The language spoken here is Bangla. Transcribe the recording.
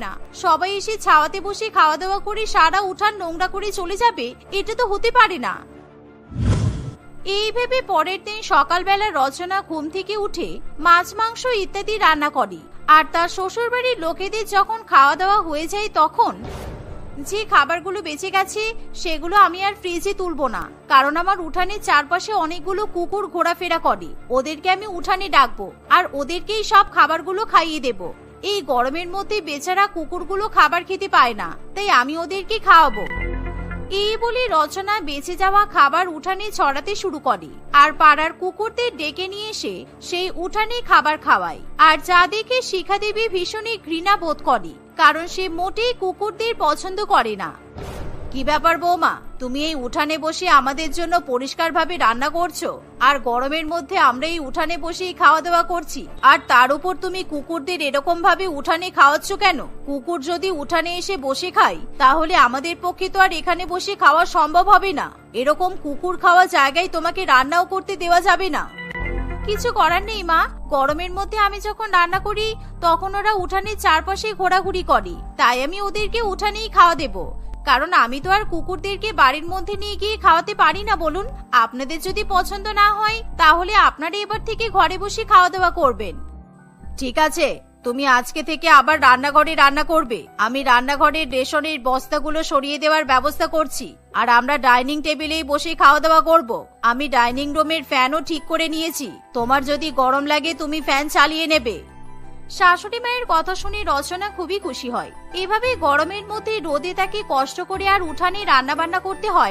না। সবাই এসে ছাওয়াতে বসে খাওয়া দাওয়া করে সারা উঠান নোংরা করে চলে যাবে, এটা তো হতে পারে না। এই ভেবে পরের দিন সকালবেলা রচনা ঘুম থেকে উঠে মাছ মাংস ইত্যাদি রান্না করে। আর তার শ্বশুর বাড়ির লোকেদের যখন খাওয়া দাওয়া হয়ে যায় তখন যে খাবারগুলো বেঁচে গেছে সেগুলো আমি আর ফ্রিজে তুলবো না, কারণ আমার উঠানের চারপাশে অনেকগুলো কুকুর ঘোরাফেরা করে। ওদেরকে আমি উঠানে ডাকবো আর ওদেরকেই সব খাবারগুলো খাইয়ে দেব। এই গরমের মধ্যে বেচারা কুকুরগুলো খাবার খেতে পায় না, তাই আমি ওদেরকে খাওয়াবো। এই বলে রচনা বেঁচে যাওয়া খাবার উঠানে ছড়াতে শুরু করে আর পাড়ার কুকুরদের ডেকে নিয়ে এসে সেই উঠানে খাবার খাওয়ায়। আর যা দেখে শিখা দেবী ভীষণই ঘৃণা বোধ করে, কারণ সে মোটেই কুকুরদের পছন্দ করে না। কি ব্যাপার বৌমা, তুমি এই উঠানে বসে আমাদের জন্য পরিষ্কারভাবে রান্না করছো, আর গরমের মধ্যে আমরা এই উঠানে বসেই খাওয়া দাওয়া করছি, আর তার উপর তুমি কুকুরদের এরকম ভাবে উঠানে খাওয়াচ্ছ কেন? কুকুর যদি উঠানে এসে বসে খায় তাহলে আমাদের পক্ষে তো আর এখানে বসে খাওয়া সম্ভব হবে না। এরকম কুকুর খাওয়া জায়গায় তোমাকে রান্নাও করতে দেওয়া যাবে না। কিছু করার নেই মা, গরমের মধ্যে আমি যখন রান্না করি তখন ওরা উঠানের চারপাশে ঘোরাঘুরি করে, তাই আমি ওদেরকে উঠানেই খাওয়া দেব। কারণ আমি তো আর কুকুরদেরকে বাড়ির মধ্যে নিয়ে গিয়ে খাওয়াতে পারি না। বলুন, আপনাদের যদি পছন্দ না হয় তাহলে আপনারা এবার থেকে ঘরে বসে খাওয়া দাওয়া করবেন। ঠিক আছে, তুমি আজকে থেকে আবার রান্নাঘরে রান্না করবে। আমি রান্নাঘরের রেশনের বস্তাগুলো সরিয়ে দেওয়ার ব্যবস্থা করছি, আর আমরা ডাইনিং টেবিলেই বসে খাওয়া দাওয়া করব। আমি ডাইনিং রুমের ফ্যানও ঠিক করে নিয়েছি, তোমার যদি গরম লাগে তুমি ফ্যান চালিয়ে নেবে। শাশুড়ি মায়ের কথা শুনে রচনা খুবই খুশি হয়। এভাবে গরমের মধ্যে রোদে তাকে কষ্ট করে আর উঠানে রান্না বান্না করতে হয়।